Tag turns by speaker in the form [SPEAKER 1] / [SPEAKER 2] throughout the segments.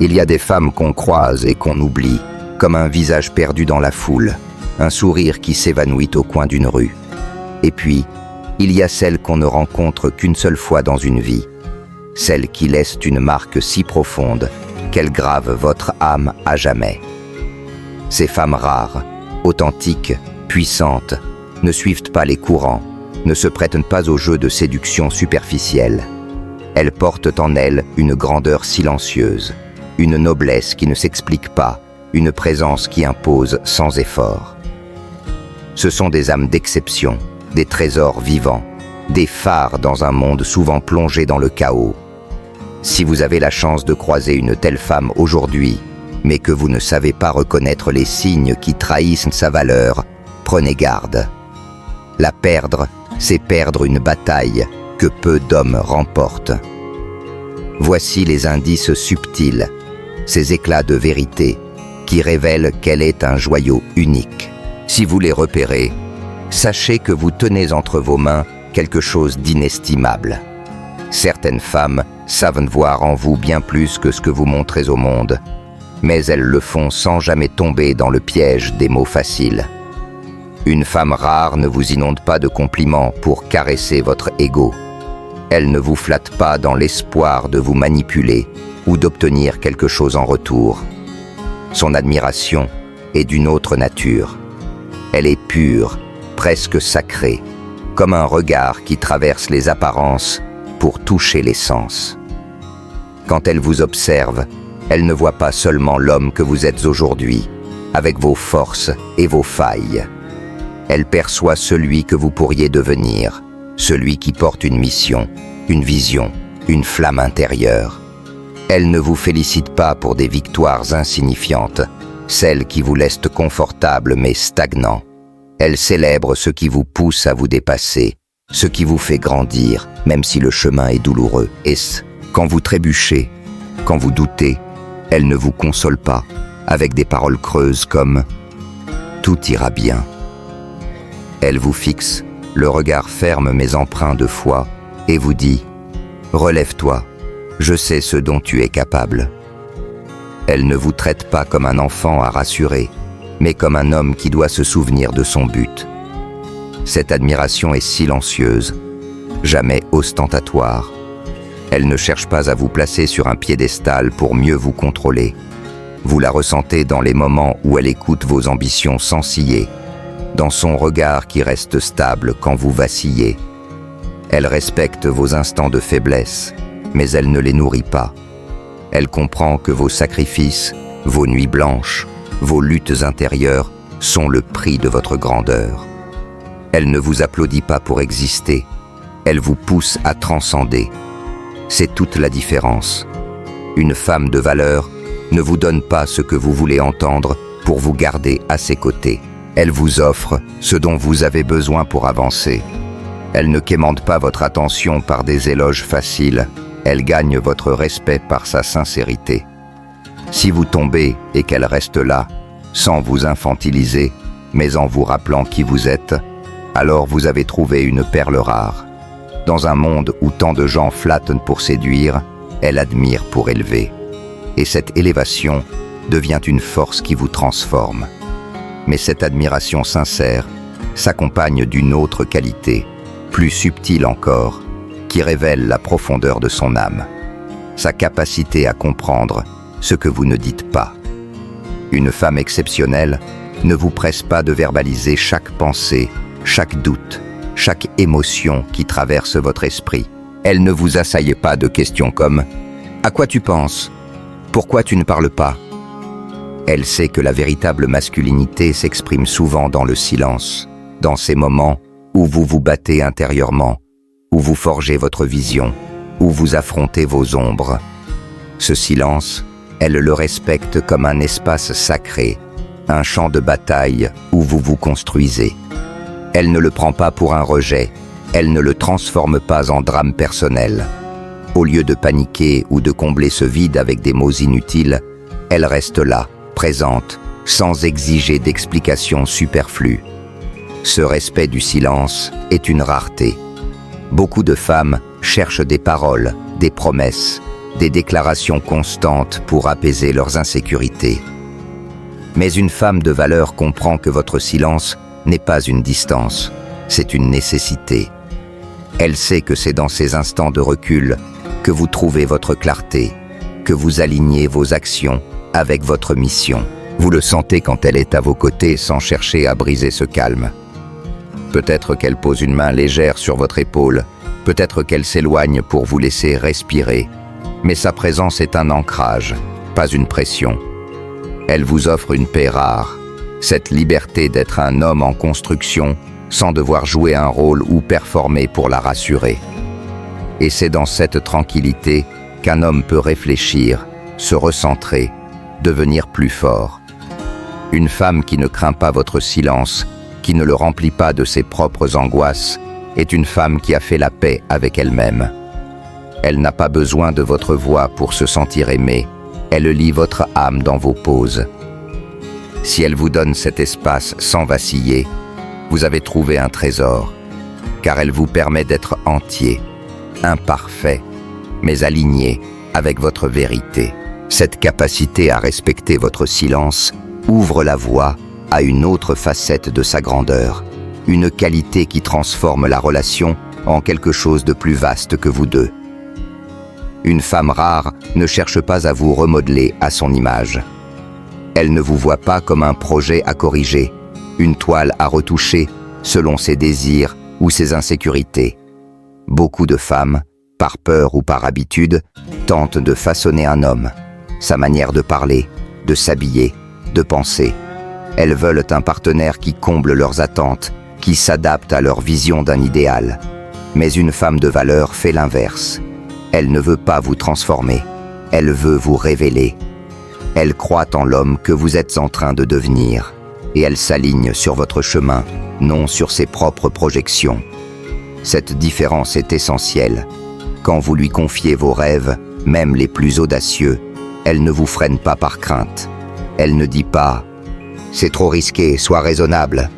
[SPEAKER 1] Il y a des femmes qu'on croise et qu'on oublie, comme un visage perdu dans la foule, un sourire qui s'évanouit au coin d'une rue. Et puis, il y a celles qu'on ne rencontre qu'une seule fois dans une vie, celles qui laissent une marque si profonde qu'elles gravent votre âme à jamais. Ces femmes rares, authentiques, puissantes, ne suivent pas les courants, ne se prêtent pas aux jeux de séduction superficielle. Elles portent en elles une grandeur silencieuse, une noblesse qui ne s'explique pas, une présence qui impose sans effort. Ce sont des âmes d'exception, des trésors vivants, des phares dans un monde souvent plongé dans le chaos. Si vous avez la chance de croiser une telle femme aujourd'hui, mais que vous ne savez pas reconnaître les signes qui trahissent sa valeur, prenez garde. La perdre, c'est perdre une bataille que peu d'hommes remportent. Voici les indices subtils, ces éclats de vérité qui révèlent qu'elle est un joyau unique. Si vous les repérez, sachez que vous tenez entre vos mains quelque chose d'inestimable. Certaines femmes savent voir en vous bien plus que ce que vous montrez au monde, mais elles le font sans jamais tomber dans le piège des mots faciles. Une femme rare ne vous inonde pas de compliments pour caresser votre ego. Elle ne vous flatte pas dans l'espoir de vous manipuler ou d'obtenir quelque chose en retour. Son admiration est d'une autre nature. Elle est pure, presque sacrée, comme un regard qui traverse les apparences pour toucher les sens. Quand elle vous observe, elle ne voit pas seulement l'homme que vous êtes aujourd'hui, avec vos forces et vos failles. Elle perçoit celui que vous pourriez devenir, celui qui porte une mission, une vision, une flamme intérieure. Elle ne vous félicite pas pour des victoires insignifiantes, celles qui vous laissent confortable mais stagnant. Elle célèbre ce qui vous pousse à vous dépasser, ce qui vous fait grandir, même si le chemin est douloureux. Et quand vous trébuchez, quand vous doutez, elle ne vous console pas, avec des paroles creuses comme « Tout ira bien ». Elle vous fixe, le regard ferme mais empreint de foi, et vous dit « Relève-toi, je sais ce dont tu es capable ». Elle ne vous traite pas comme un enfant à rassurer, mais comme un homme qui doit se souvenir de son but. Cette admiration est silencieuse, jamais ostentatoire. Elle ne cherche pas à vous placer sur un piédestal pour mieux vous contrôler. Vous la ressentez dans les moments où elle écoute vos ambitions sans ciller, dans son regard qui reste stable quand vous vacillez. Elle respecte vos instants de faiblesse, mais elle ne les nourrit pas. Elle comprend que vos sacrifices, vos nuits blanches, vos luttes intérieures sont le prix de votre grandeur. Elle ne vous applaudit pas pour exister, elle vous pousse à transcender. C'est toute la différence. Une femme de valeur ne vous donne pas ce que vous voulez entendre pour vous garder à ses côtés. Elle vous offre ce dont vous avez besoin pour avancer. Elle ne quémande pas votre attention par des éloges faciles, elle gagne votre respect par sa sincérité. Si vous tombez et qu'elle reste là, sans vous infantiliser, mais en vous rappelant qui vous êtes, alors vous avez trouvé une perle rare. Dans un monde où tant de gens flattent pour séduire, elle admire pour élever. Et cette élévation devient une force qui vous transforme. Mais cette admiration sincère s'accompagne d'une autre qualité, plus subtile encore, qui révèle la profondeur de son âme, sa capacité à comprendre ce que vous ne dites pas. Une femme exceptionnelle ne vous presse pas de verbaliser chaque pensée, chaque doute, chaque émotion qui traverse votre esprit. Elle ne vous assaille pas de questions comme « À quoi tu penses ? Pourquoi tu ne parles pas ?» Elle sait que la véritable masculinité s'exprime souvent dans le silence, dans ces moments où vous vous battez intérieurement, où vous forgez votre vision, où vous affrontez vos ombres. Ce silence, elle le respecte comme un espace sacré, un champ de bataille où vous vous construisez. Elle ne le prend pas pour un rejet, elle ne le transforme pas en drame personnel. Au lieu de paniquer ou de combler ce vide avec des mots inutiles, elle reste là, présente, sans exiger d'explications superflues. Ce respect du silence est une rareté. Beaucoup de femmes cherchent des paroles, des promesses, des déclarations constantes pour apaiser leurs insécurités. Mais une femme de valeur comprend que votre silence n'est pas une distance, c'est une nécessité. Elle sait que c'est dans ces instants de recul que vous trouvez votre clarté, que vous alignez vos actions avec votre mission. Vous le sentez quand elle est à vos côtés sans chercher à briser ce calme. Peut-être qu'elle pose une main légère sur votre épaule, peut-être qu'elle s'éloigne pour vous laisser respirer, mais sa présence est un ancrage, pas une pression. Elle vous offre une paix rare, cette liberté d'être un homme en construction sans devoir jouer un rôle ou performer pour la rassurer. Et c'est dans cette tranquillité qu'un homme peut réfléchir, se recentrer, devenir plus fort. Une femme qui ne craint pas votre silence, qui ne le remplit pas de ses propres angoisses, est une femme qui a fait la paix avec elle-même. Elle n'a pas besoin de votre voix pour se sentir aimée, elle lit votre âme dans vos pauses. Si elle vous donne cet espace sans vaciller, vous avez trouvé un trésor, car elle vous permet d'être entier, imparfait, mais aligné avec votre vérité. Cette capacité à respecter votre silence ouvre la voie à une autre facette de sa grandeur, une qualité qui transforme la relation en quelque chose de plus vaste que vous deux. Une femme rare ne cherche pas à vous remodeler à son image. Elle ne vous voit pas comme un projet à corriger, une toile à retoucher selon ses désirs ou ses insécurités. Beaucoup de femmes, par peur ou par habitude, tentent de façonner un homme, sa manière de parler, de s'habiller, de penser. Elles veulent un partenaire qui comble leurs attentes, qui s'adapte à leur vision d'un idéal. Mais une femme de valeur fait l'inverse. Elle ne veut pas vous transformer, elle veut vous révéler. Elle croit en l'homme que vous êtes en train de devenir, et elle s'aligne sur votre chemin, non sur ses propres projections. Cette différence est essentielle. Quand vous lui confiez vos rêves, même les plus audacieux, elle ne vous freine pas par crainte. Elle ne dit pas « c'est trop risqué, sois raisonnable ».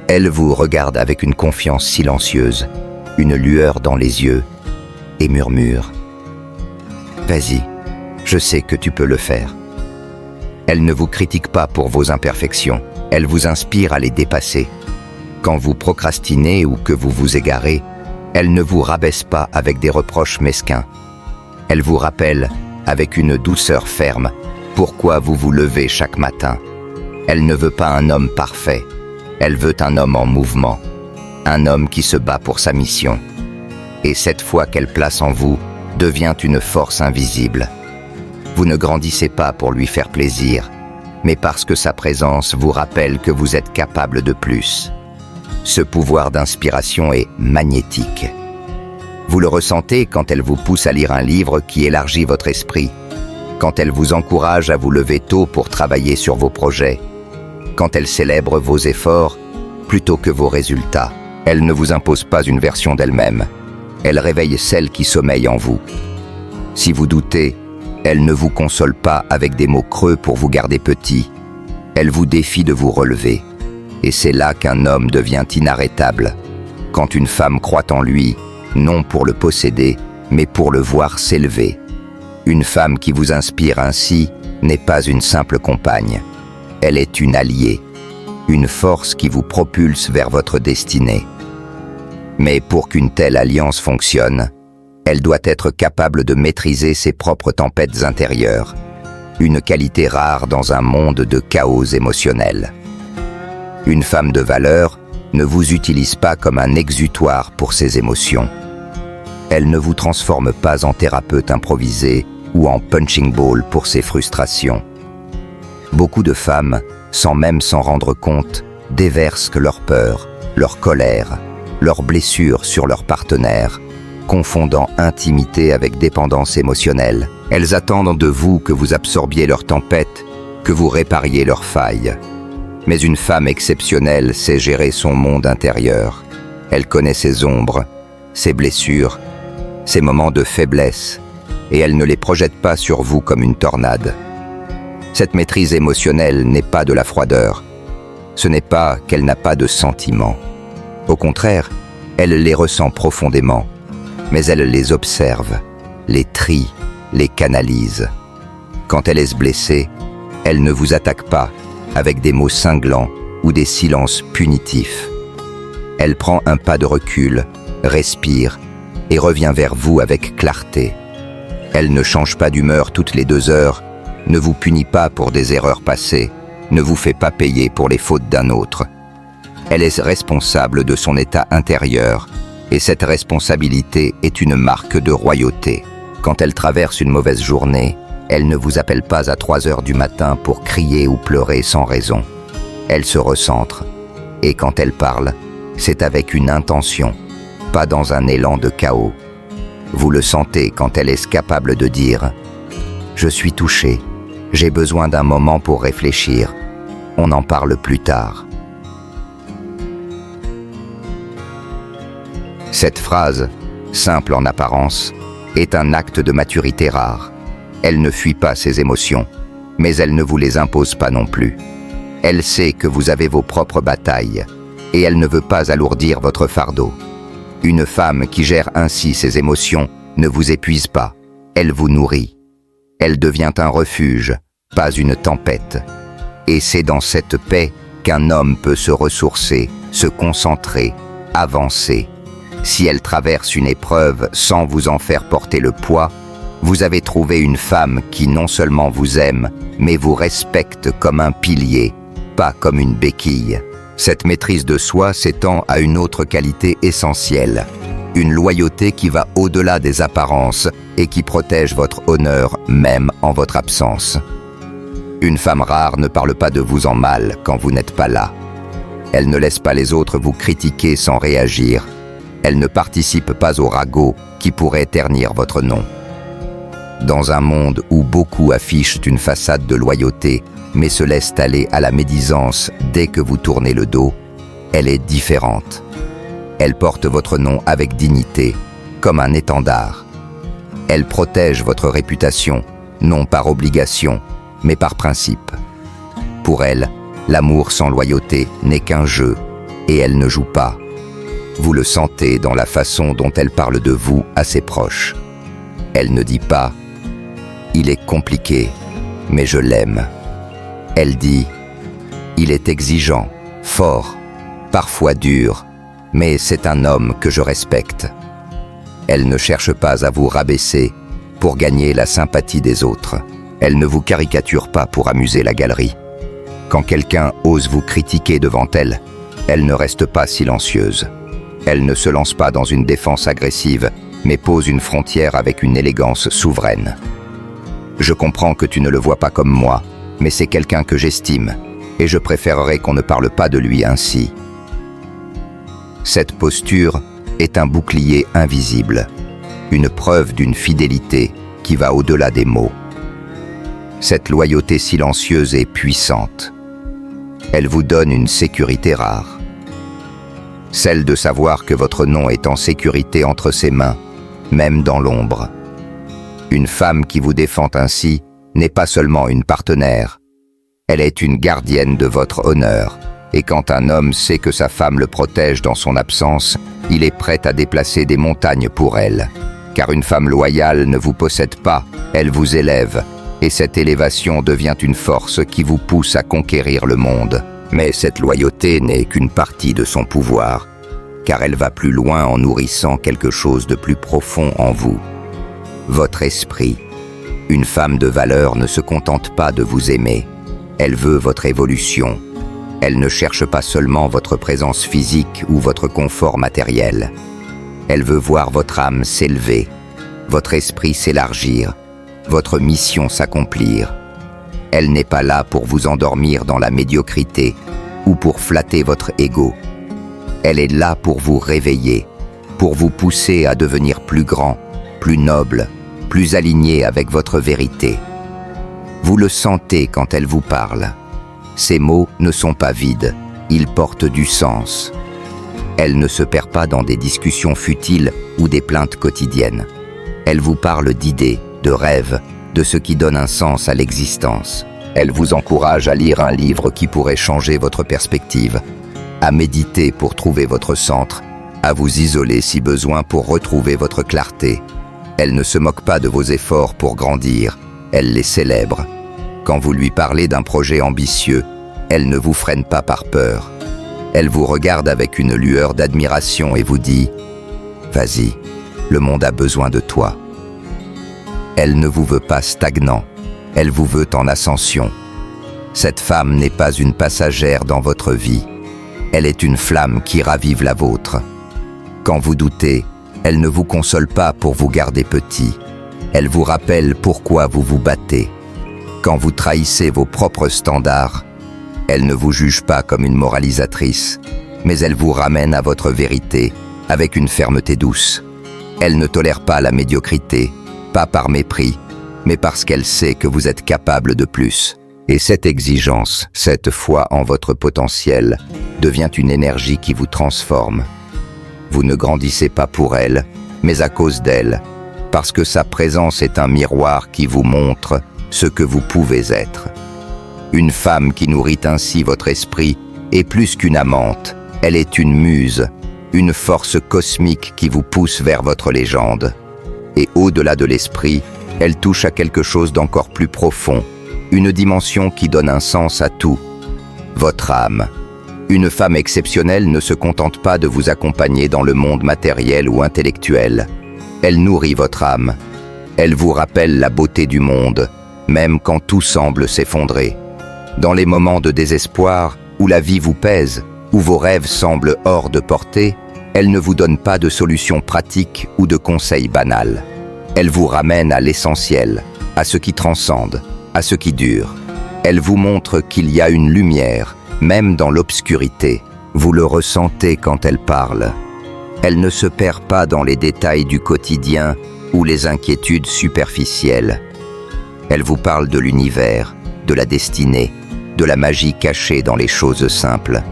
[SPEAKER 1] Elle vous regarde avec une confiance silencieuse, une lueur dans les yeux, et murmure « vas-y, je sais que tu peux le faire ». Elle ne vous critique pas pour vos imperfections, elle vous inspire à les dépasser. Quand vous procrastinez ou que vous vous égarez, elle ne vous rabaisse pas avec des reproches mesquins. Elle vous rappelle, avec une douceur ferme, pourquoi vous vous levez chaque matin. Elle ne veut pas un homme parfait, elle veut un homme en mouvement, un homme qui se bat pour sa mission. Et cette foi qu'elle place en vous devient une force invisible. Vous ne grandissez pas pour lui faire plaisir, mais parce que sa présence vous rappelle que vous êtes capable de plus. Ce pouvoir d'inspiration est magnétique. Vous le ressentez quand elle vous pousse à lire un livre qui élargit votre esprit, quand elle vous encourage à vous lever tôt pour travailler sur vos projets, quand elle célèbre vos efforts plutôt que vos résultats. Elle ne vous impose pas une version d'elle-même, elle réveille celle qui sommeille en vous. Si vous doutez, elle ne vous console pas avec des mots creux pour vous garder petit, elle vous défie de vous relever. Et c'est là qu'un homme devient inarrêtable, quand une femme croit en lui, non pour le posséder, mais pour le voir s'élever. Une femme qui vous inspire ainsi n'est pas une simple compagne, elle est une alliée, une force qui vous propulse vers votre destinée. Mais pour qu'une telle alliance fonctionne, elle doit être capable de maîtriser ses propres tempêtes intérieures, une qualité rare dans un monde de chaos émotionnel. Une femme de valeur ne vous utilise pas comme un exutoire pour ses émotions. Elle ne vous transforme pas en thérapeute improvisé ou en punching ball pour ses frustrations. Beaucoup de femmes, sans même s'en rendre compte, déversent leur peur, leur colère, leurs blessures sur leur partenaire, confondant intimité avec dépendance émotionnelle. Elles attendent de vous que vous absorbiez leurs tempêtes, que vous répariez leurs failles. Mais une femme exceptionnelle sait gérer son monde intérieur. Elle connaît ses ombres, ses blessures, ses moments de faiblesse, et elle ne les projette pas sur vous comme une tornade. Cette maîtrise émotionnelle n'est pas de la froideur. Ce n'est pas qu'elle n'a pas de sentiments. Au contraire, elle les ressent profondément, mais elle les observe. les trie, les canalise. Quand elle est blessée, elle ne vous attaque pas avec des mots cinglants ou des silences punitifs. Elle prend un pas de recul, respire et revient vers vous avec clarté. Elle ne change pas d'humeur toutes les 2 heures, ne vous punit pas pour des erreurs passées, ne vous fait pas payer pour les fautes d'un autre. Elle est responsable de son état intérieur, et cette responsabilité est une marque de royauté. Quand elle traverse une mauvaise journée, elle ne vous appelle pas à 3 heures du matin pour crier ou pleurer sans raison. Elle se recentre, et quand elle parle, c'est avec une intention, pas dans un élan de chaos. Vous le sentez quand elle est capable de dire « Je suis touché, j'ai besoin d'un moment pour réfléchir, on en parle plus tard ». Cette phrase, simple en apparence, est un acte de maturité rare. Elle ne fuit pas ses émotions, mais elle ne vous les impose pas non plus. Elle sait que vous avez vos propres batailles, et elle ne veut pas alourdir votre fardeau. Une femme qui gère ainsi ses émotions ne vous épuise pas, elle vous nourrit. Elle devient un refuge, pas une tempête. Et c'est dans cette paix qu'un homme peut se ressourcer, se concentrer, avancer. Si elle traverse une épreuve sans vous en faire porter le poids, vous avez trouvé une femme qui non seulement vous aime, mais vous respecte comme un pilier, pas comme une béquille. Cette maîtrise de soi s'étend à une autre qualité essentielle, une loyauté qui va au-delà des apparences et qui protège votre honneur même en votre absence. Une femme rare ne parle pas de vous en mal quand vous n'êtes pas là. Elle ne laisse pas les autres vous critiquer sans réagir. Elle ne participe pas au ragot qui pourrait ternir votre nom. Dans un monde où beaucoup affichent une façade de loyauté, mais se laissent aller à la médisance dès que vous tournez le dos, elle est différente. Elle porte votre nom avec dignité, comme un étendard. Elle protège votre réputation, non par obligation, mais par principe. Pour elle, l'amour sans loyauté n'est qu'un jeu, et elle ne joue pas. Vous le sentez dans la façon dont elle parle de vous à ses proches. Elle ne dit pas « Il est compliqué, mais je l'aime ». Elle dit « Il est exigeant, fort, parfois dur, mais c'est un homme que je respecte ». Elle ne cherche pas à vous rabaisser pour gagner la sympathie des autres. Elle ne vous caricature pas pour amuser la galerie. Quand quelqu'un ose vous critiquer devant elle, elle ne reste pas silencieuse. Elle ne se lance pas dans une défense agressive, mais pose une frontière avec une élégance souveraine. Je comprends que tu ne le vois pas comme moi, mais c'est quelqu'un que j'estime, et je préférerais qu'on ne parle pas de lui ainsi. Cette posture est un bouclier invisible, une preuve d'une fidélité qui va au-delà des mots. Cette loyauté silencieuse est puissante. Elle vous donne une sécurité rare. Celle de savoir que votre nom est en sécurité entre ses mains, même dans l'ombre. Une femme qui vous défend ainsi n'est pas seulement une partenaire, elle est une gardienne de votre honneur. Et quand un homme sait que sa femme le protège dans son absence, il est prêt à déplacer des montagnes pour elle. Car une femme loyale ne vous possède pas, elle vous élève, et cette élévation devient une force qui vous pousse à conquérir le monde. Mais cette loyauté n'est qu'une partie de son pouvoir, car elle va plus loin en nourrissant quelque chose de plus profond en vous. Votre esprit. Une femme de valeur ne se contente pas de vous aimer, elle veut votre évolution. Elle ne cherche pas seulement votre présence physique ou votre confort matériel. Elle veut voir votre âme s'élever, votre esprit s'élargir, votre mission s'accomplir. Elle n'est pas là pour vous endormir dans la médiocrité ou pour flatter votre ego. Elle est là pour vous réveiller, pour vous pousser à devenir plus grand, plus noble, plus aligné avec votre vérité. Vous le sentez quand elle vous parle. Ces mots ne sont pas vides, ils portent du sens. Elle ne se perd pas dans des discussions futiles ou des plaintes quotidiennes. Elle vous parle d'idées, de rêves, de ce qui donne un sens à l'existence. Elle vous encourage à lire un livre qui pourrait changer votre perspective, à méditer pour trouver votre centre, à vous isoler si besoin pour retrouver votre clarté. Elle ne se moque pas de vos efforts pour grandir, elle les célèbre. Quand vous lui parlez d'un projet ambitieux, elle ne vous freine pas par peur. Elle vous regarde avec une lueur d'admiration et vous dit « Vas-y, le monde a besoin de toi ». Elle ne vous veut pas stagnant, elle vous veut en ascension. Cette femme n'est pas une passagère dans votre vie, elle est une flamme qui ravive la vôtre. Quand vous doutez, elle ne vous console pas pour vous garder petit, elle vous rappelle pourquoi vous vous battez. Quand vous trahissez vos propres standards, elle ne vous juge pas comme une moralisatrice, mais elle vous ramène à votre vérité avec une fermeté douce. Elle ne tolère pas la médiocrité, pas par mépris, mais parce qu'elle sait que vous êtes capable de plus. Et cette exigence, cette foi en votre potentiel, devient une énergie qui vous transforme. Vous ne grandissez pas pour elle, mais à cause d'elle, parce que sa présence est un miroir qui vous montre ce que vous pouvez être. Une femme qui nourrit ainsi votre esprit est plus qu'une amante, elle est une muse, une force cosmique qui vous pousse vers votre légende. Et au-delà de l'esprit, elle touche à quelque chose d'encore plus profond, une dimension qui donne un sens à tout, votre âme. Une femme exceptionnelle ne se contente pas de vous accompagner dans le monde matériel ou intellectuel. Elle nourrit votre âme. Elle vous rappelle la beauté du monde, même quand tout semble s'effondrer. Dans les moments de désespoir, où la vie vous pèse, où vos rêves semblent hors de portée, elle ne vous donne pas de solutions pratiques ou de conseils banals. Elle vous ramène à l'essentiel, à ce qui transcende, à ce qui dure. Elle vous montre qu'il y a une lumière, même dans l'obscurité. Vous le ressentez quand elle parle. Elle ne se perd pas dans les détails du quotidien ou les inquiétudes superficielles. Elle vous parle de l'univers, de la destinée, de la magie cachée dans les choses simples.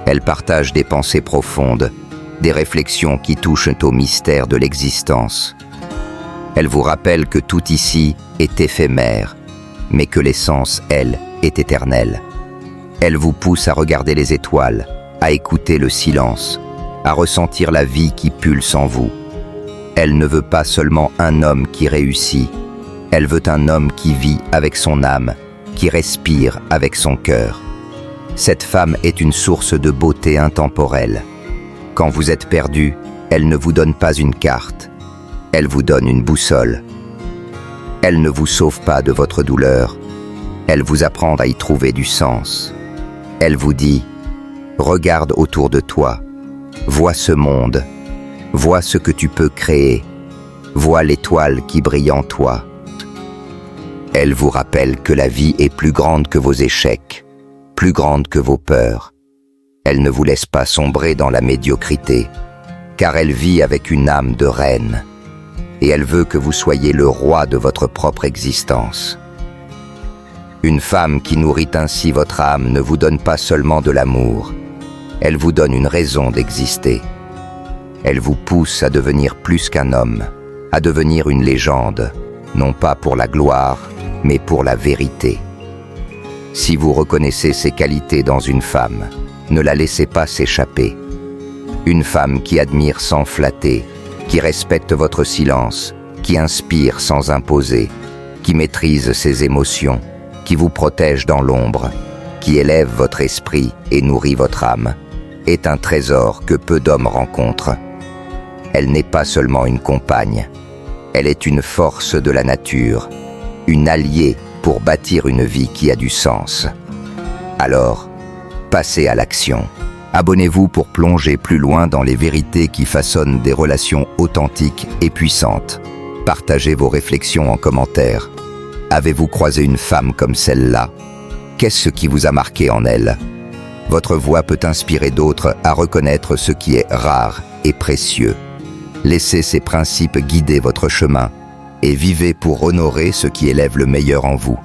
[SPEAKER 1] Elle partage des pensées profondes, des réflexions qui touchent au mystère de l'existence. Elle vous rappelle que tout ici est éphémère, mais que l'essence, elle, est éternelle. Elle vous pousse à regarder les étoiles, à écouter le silence, à ressentir la vie qui pulse en vous. Elle ne veut pas seulement un homme qui réussit, elle veut un homme qui vit avec son âme, qui respire avec son cœur. Cette femme est une source de beauté intemporelle. Quand vous êtes perdu, elle ne vous donne pas une carte, elle vous donne une boussole. Elle ne vous sauve pas de votre douleur, elle vous apprend à y trouver du sens. Elle vous dit « Regarde autour de toi, vois ce monde, vois ce que tu peux créer, vois l'étoile qui brille en toi. » Elle vous rappelle que la vie est plus grande que vos échecs, plus grande que vos peurs. Elle ne vous laisse pas sombrer dans la médiocrité, car elle vit avec une âme de reine, et elle veut que vous soyez le roi de votre propre existence. Une femme qui nourrit ainsi votre âme ne vous donne pas seulement de l'amour, elle vous donne une raison d'exister. Elle vous pousse à devenir plus qu'un homme, à devenir une légende, non pas pour la gloire, mais pour la vérité. Si vous reconnaissez ces qualités dans une femme, ne la laissez pas s'échapper. Une femme qui admire sans flatter, qui respecte votre silence, qui inspire sans imposer, qui maîtrise ses émotions, qui vous protège dans l'ombre, qui élève votre esprit et nourrit votre âme, est un trésor que peu d'hommes rencontrent. Elle n'est pas seulement une compagne, elle est une force de la nature, une alliée pour bâtir une vie qui a du sens. Alors, passez à l'action. Abonnez-vous pour plonger plus loin dans les vérités qui façonnent des relations authentiques et puissantes. Partagez vos réflexions en commentaire. Avez-vous croisé une femme comme celle-là? Qu'est-ce qui vous a marqué en elle? Votre voix peut inspirer d'autres à reconnaître ce qui est rare et précieux. Laissez ces principes guider votre chemin et vivez pour honorer ce qui élève le meilleur en vous.